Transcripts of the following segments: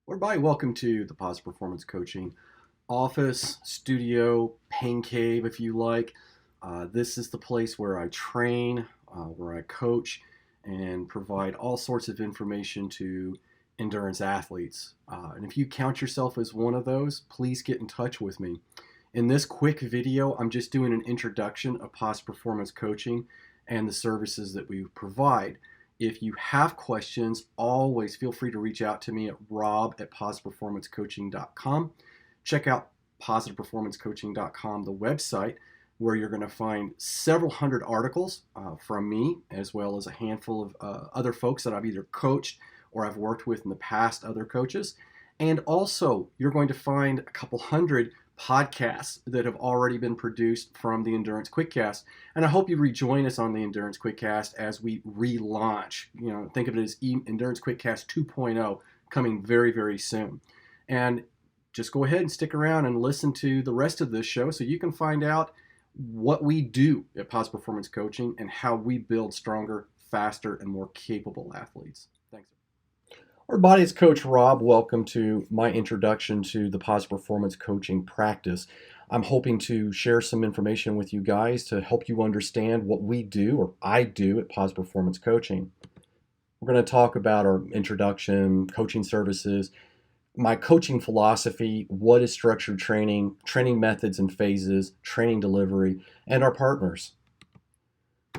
Everybody, welcome to the Positive Performance Coaching office, studio, pain cave, if you like. This is the place where I train, where I coach, and provide all sorts of information to endurance athletes. And if you count yourself as one of those, please get in touch with me. In this quick video, I'm just doing an introduction of Positive Performance Coaching and the services that we provide. If you have questions, always feel free to reach out to me at rob@positiveperformancecoaching.com. Check out positiveperformancecoaching.com, the website, where you're going to find several hundred articles from me, as well as a handful of other folks that I've either coached or I've worked with in the past, other coaches. And also, you're going to find a couple hundred podcasts that have already been produced from the Endurance Quickcast. And I hope you rejoin us on the Endurance Quickcast as we relaunch. Think of it as Endurance Quickcast 2.0 coming very, very soon. And just go ahead and stick around and listen to the rest of this show so you can find out what we do at Positive Performance Coaching and how we build stronger, faster, and more capable athletes. Thanks. Everybody, it's Coach Rob. Welcome to my introduction to the Positive Performance Coaching practice. I'm hoping to share some information with you guys to help you understand what we do, or I do, at Positive Performance Coaching. We're going to talk about our introduction, coaching services, my coaching philosophy, what is structured training, training methods and phases, training delivery, and our partners.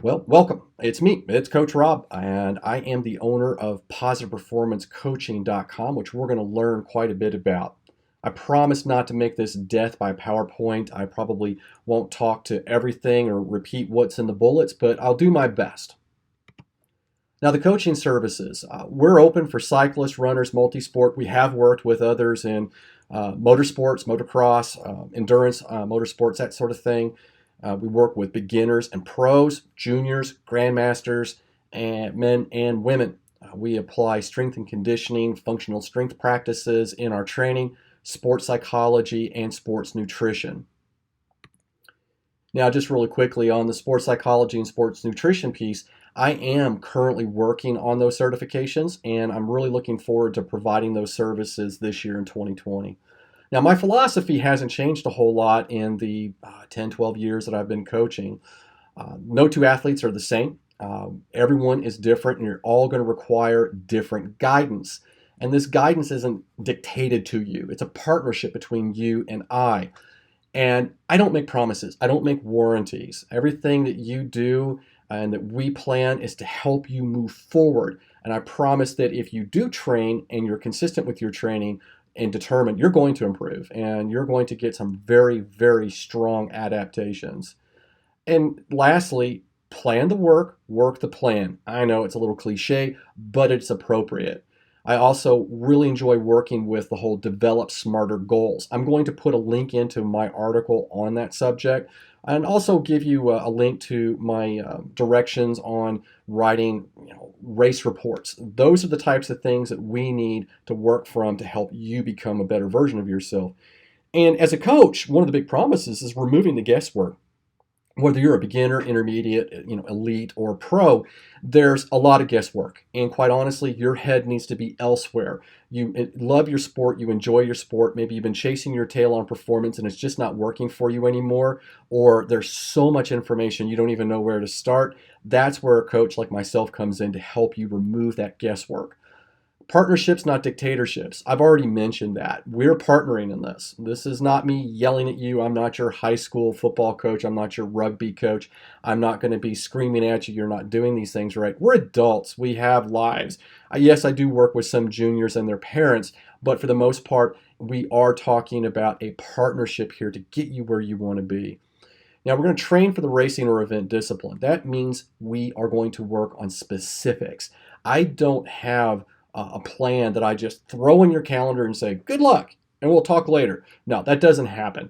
Well, welcome. It's me. It's Coach Rob, and I am the owner of PositivePerformanceCoaching.com, which we're going to learn quite a bit about. I promise not to make this death by PowerPoint. I probably won't talk to everything or repeat what's in the bullets, but I'll do my best. Now, the coaching services. We're open for cyclists, runners, multi-sport. We have worked with others in motorsports, motocross, endurance, motorsports, that sort of thing. We work with beginners and pros, juniors, grandmasters, and men and women. We apply strength and conditioning, functional strength practices in our training, sports psychology, and sports nutrition. Now, just really quickly on the sports psychology and sports nutrition piece, I am currently working on those certifications, and I'm really looking forward to providing those services this year in 2020. Now, my philosophy hasn't changed a whole lot in the 10, 12 years that I've been coaching. No two athletes are the same. Everyone is different, and you're all going to require different guidance. And this guidance isn't dictated to you. It's a partnership between you and I. And I don't make promises. I don't make warranties. Everything that you do and that we plan is to help you move forward. And I promise that if you do train and you're consistent with your training, and determined, you're going to improve and you're going to get some very, very strong adaptations. And lastly, plan the work, work the plan. I know it's a little cliche, but it's appropriate. I also really enjoy working with the whole develop smarter goals. I'm going to put a link into my article on that subject and also give you a link to my directions on writing race reports. Those are the types of things that we need to work from to help you become a better version of yourself. And as a coach, one of the big promises is removing the guesswork. Whether you're a beginner, intermediate, elite, or pro, there's a lot of guesswork. And quite honestly, your head needs to be elsewhere. You love your sport, you enjoy your sport, maybe you've been chasing your tail on performance and it's just not working for you anymore, or there's so much information you don't even know where to start. That's where a coach like myself comes in to help you remove that guesswork. Partnerships, not dictatorships. I've already mentioned that. We're partnering in this. This is not me yelling at you. I'm not your high school football coach. I'm not your rugby coach. I'm not going to be screaming at you. You're not doing these things right. We're adults. We have lives. Yes, I do work with some juniors and their parents, but for the most part, we are talking about a partnership here to get you where you want to be. Now, we're going to train for the racing or event discipline. That means we are going to work on specifics. I don't have a plan that I just throw in your calendar and say, good luck, and we'll talk later. No, that doesn't happen.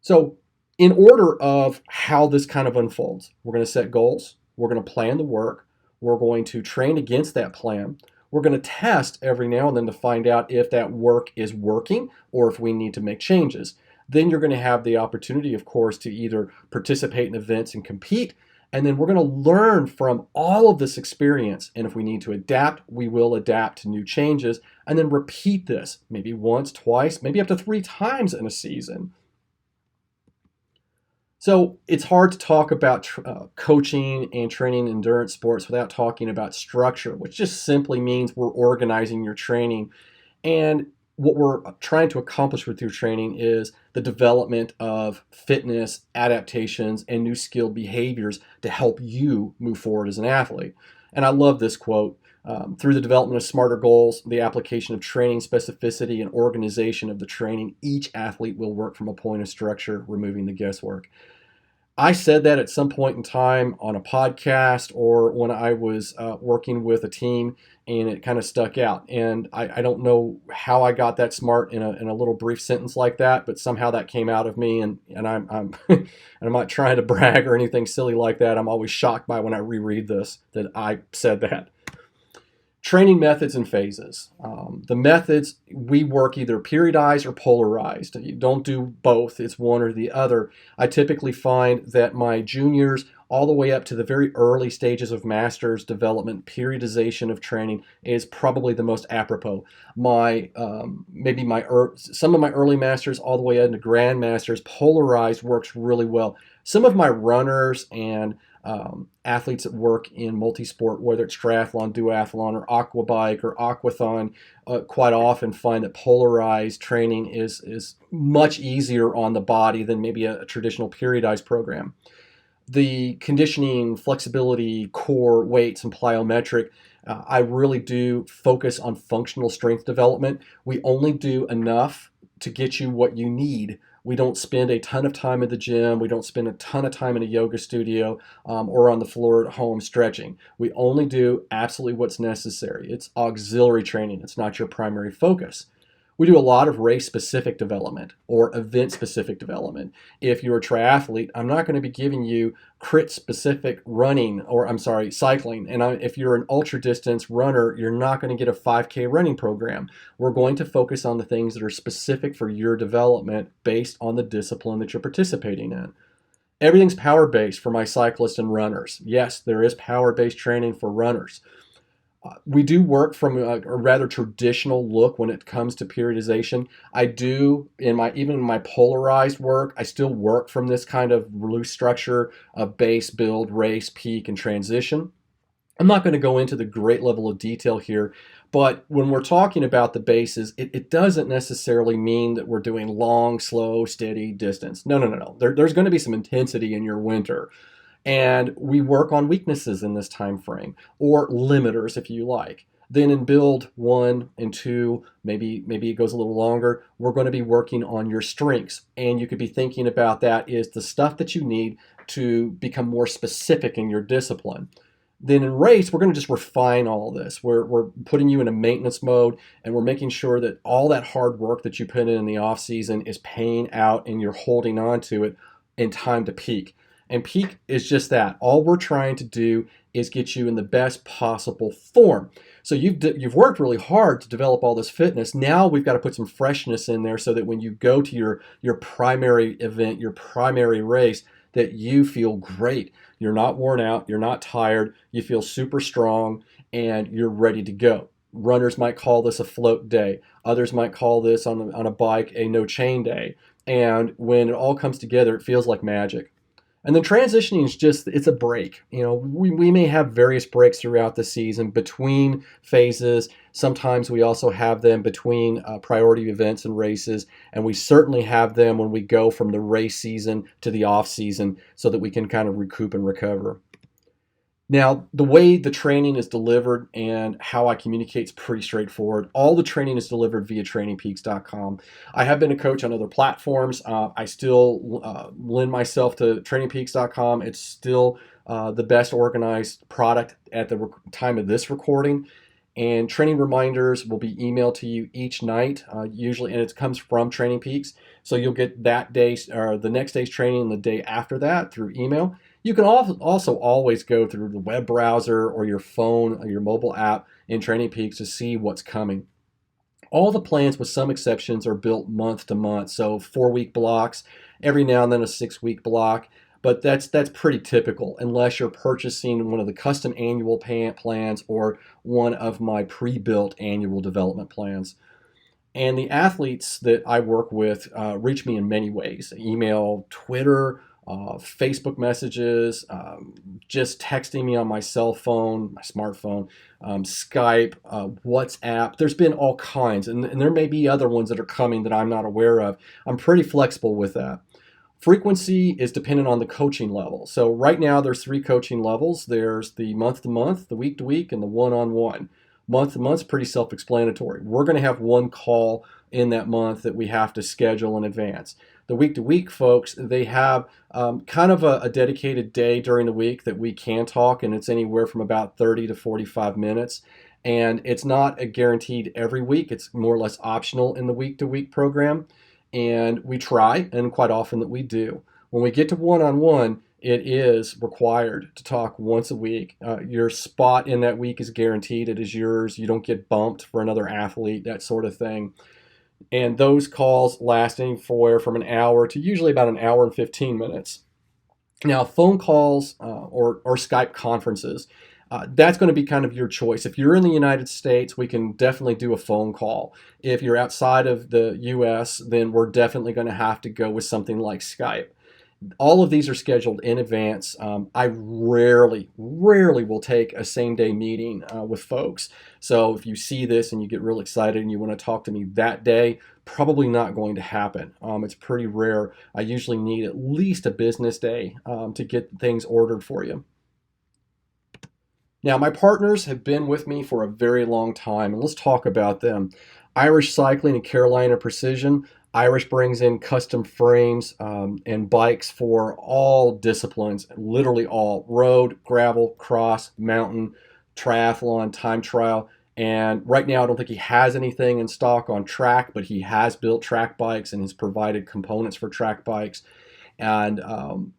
So in order of how this kind of unfolds, we're going to set goals. We're going to plan the work. We're going to train against that plan. We're going to test every now and then to find out if that work is working or if we need to make changes. Then you're going to have the opportunity, of course, to either participate in events and compete, And then we're going to learn from all of this experience. And if we need to adapt, we will adapt to new changes and then repeat this maybe once, twice, maybe up to 3 times in a season. So it's hard to talk about coaching and training endurance sports without talking about structure, which just simply means we're organizing your training. And what we're trying to accomplish with your training is the development of fitness, adaptations, and new skilled behaviors to help you move forward as an athlete. And I love this quote. Through the development of smarter goals, the application of training specificity, and organization of the training, each athlete will work from a point of structure, removing the guesswork. I said that at some point in time on a podcast or when I was working with a team, and it kind of stuck out. And I don't know how I got that smart in a little brief sentence like that, but somehow that came out of me. And I'm and I'm not trying to brag or anything silly like that. I'm always shocked by when I reread this that I said that. Training methods and phases. The methods, we work either periodized or polarized. You don't do both, it's one or the other. I typically find that my juniors, all the way up to the very early stages of master's development, periodization of training is probably the most apropos. Some of my early masters, all the way into grandmasters, polarized works really well. Some of my runners and athletes that work in multi-sport, whether it's triathlon, duathlon, or aquabike or aquathon, quite often find that polarized training is much easier on the body than maybe a traditional periodized program. The conditioning, flexibility, core, weights, and plyometric, I really do focus on functional strength development. We only do enough to get you what you need. We don't spend a ton of time in the gym. We don't spend a ton of time in a yoga studio or on the floor at home stretching. We only do absolutely what's necessary. It's auxiliary training. It's not your primary focus. We do a lot of race-specific development or event-specific development. If you're a triathlete, I'm not going to be giving you crit-specific running, cycling. And if you're an ultra-distance runner, you're not going to get a 5K running program. We're going to focus on the things that are specific for your development based on the discipline that you're participating in. Everything's power-based for my cyclists and runners. Yes, there is power-based training for runners. We do work from a rather traditional look when it comes to periodization. I do, even in my polarized work, I still work from this kind of loose structure of base, build, race, peak, and transition. I'm not going to go into the great level of detail here, but when we're talking about the bases, it doesn't necessarily mean that we're doing long, slow, steady distance. No. There's going to be some intensity in your winter. And we work on weaknesses in this time frame, or limiters if you like. Then in build 1 and 2, maybe it goes a little longer, we're going to be working on your strengths. And you could be thinking about that is the stuff that you need to become more specific in your discipline. Then in race, we're going to just refine all this. We're putting you in a maintenance mode, and we're making sure that all that hard work that you put in the off season is paying out and you're holding on to it in time to peak. And peak is just that. All we're trying to do is get you in the best possible form. So you've worked really hard to develop all this fitness. Now we've got to put some freshness in there so that when you go to your primary event, your primary race, that you feel great. You're not worn out, you're not tired, you feel super strong, and you're ready to go. Runners might call this a float day. Others might call this on a bike a no chain day. And when it all comes together, it feels like magic. And then transitioning is it's a break. We may have various breaks throughout the season between phases. Sometimes we also have them between priority events and races. And we certainly have them when we go from the race season to the off season so that we can kind of recoup and recover. Now, the way the training is delivered and how I communicate is pretty straightforward. All the training is delivered via trainingpeaks.com. I have been a coach on other platforms. I still lend myself to trainingpeaks.com. It's still the best organized product at the time of this recording. And training reminders will be emailed to you each night, usually, and it comes from Training Peaks. So you'll get that day or the next day's training and the day after that through email. You can also always go through the web browser or your phone or your mobile app in Training Peaks to see what's coming. All the plans, with some exceptions, are built month to month. So 4-week blocks, every now and then a 6-week block. but that's pretty typical unless you're purchasing one of the custom annual plans or one of my pre-built annual development plans. And the athletes that I work with reach me in many ways: email, Twitter, Facebook messages, just texting me on my cell phone, my smartphone, Skype, WhatsApp. There's been all kinds, and there may be other ones that are coming that I'm not aware of. I'm pretty flexible with that. Frequency is dependent on the coaching level. So right now there's 3 coaching levels. There's the month to month, the week to week, and the one-on-one. Month to month is pretty self-explanatory. We're going to have one call in that month that we have to schedule in advance. The week to week folks, they have kind of a dedicated day during the week that we can talk, and it's anywhere from about 30 to 45 minutes. And it's not a guaranteed every week. It's more or less optional in the week to week program. And we try, and quite often that we do. When we get to one-on-one, it is required to talk once a week. Your spot in that week is guaranteed. It is yours. You don't get bumped for another athlete, that sort of thing. And those calls last anywhere from an hour to usually about an hour and 15 minutes. Now, phone calls or Skype conferences, that's going to be kind of your choice. If you're in the United States, we can definitely do a phone call. If you're outside of the US, then we're definitely going to have to go with something like Skype. All of these are scheduled in advance. I rarely will take a same-day meeting with folks. So if you see this and you get real excited and you want to talk to me that day, probably not going to happen. It's pretty rare. I usually need at least a business day to get things ordered for you. Now, my partners have been with me for a very long time, and let's talk about them. Irish Cycling and Carolina Precision. Irish brings in custom frames and bikes for all disciplines, literally all: road, gravel, cross, mountain, triathlon, time trial. And right now, I don't think he has anything in stock on track, but he has built track bikes and has provided components for track bikes. And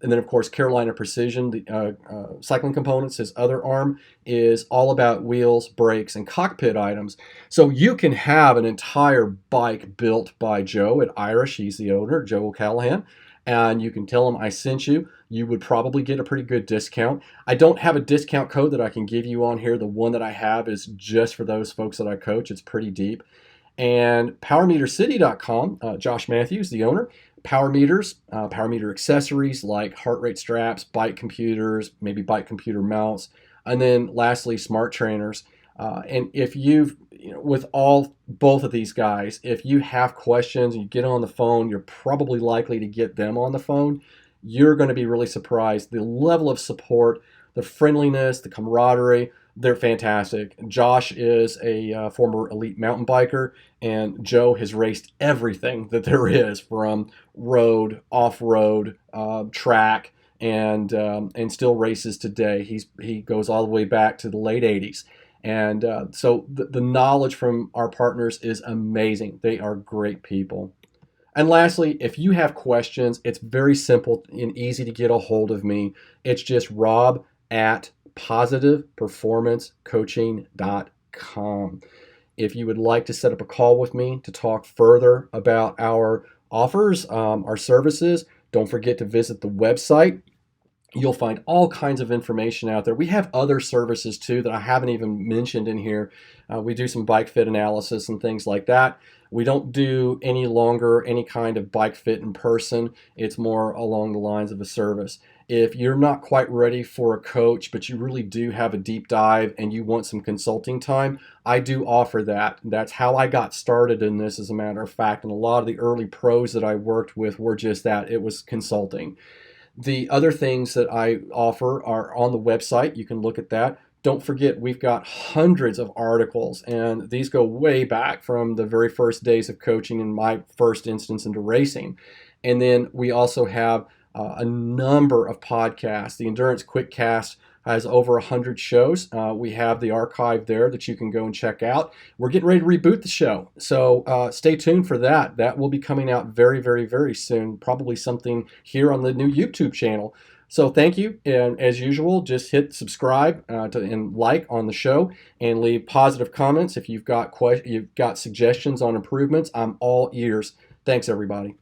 then, of course, Carolina Precision, the cycling components, his other arm, is all about wheels, brakes, and cockpit items. So you can have an entire bike built by Joe at Irish. He's the owner, Joe O'Callahan. And you can tell him I sent you. You would probably get a pretty good discount. I don't have a discount code that I can give you on here. The one that I have is just for those folks that I coach. It's pretty deep. And PowerMeterCity.com, Josh Matthews, the owner. Power meters, power meter accessories like heart rate straps, bike computers, maybe bike computer mounts, and then lastly, smart trainers. And if with both of these guys, if you have questions and you get on the phone, you're probably likely to get them on the phone. You're going to be really surprised. The level of support, the friendliness, the camaraderie, they're fantastic. Josh is a former elite mountain biker, and Joe has raced everything that there is, from road, off-road, track, and still races today. He goes all the way back to the late 80s. And so the knowledge from our partners is amazing. They are great people. And lastly, if you have questions, it's very simple and easy to get a hold of me. It's just rob@positiveperformancecoaching.com. If you would like to set up a call with me to talk further about our offers, our services, don't forget to visit the website. You'll find all kinds of information out there. We have other services too that I haven't even mentioned in here. We do some bike fit analysis and things like that. We don't do any longer any kind of bike fit in person. It's more along the lines of a service. If you're not quite ready for a coach, but you really do have a deep dive and you want some consulting time, I do offer that. That's how I got started in this, as a matter of fact. And a lot of the early pros that I worked with were just that. It was consulting. The other things that I offer are on the website. You can look at that. Don't forget, we've got hundreds of articles, and these go way back from the very first days of coaching in my first instance into racing. And then we also have a number of podcasts. The Endurance Quickcast has over 100 shows. We have the archive there that you can go and check out. We're getting ready to reboot the show, so stay tuned for that. That will be coming out very, very, very soon, probably something here on the new YouTube channel. So thank you, and as usual, just hit subscribe and like on the show, and leave positive comments if you've got suggestions on improvements. I'm all ears. Thanks, everybody.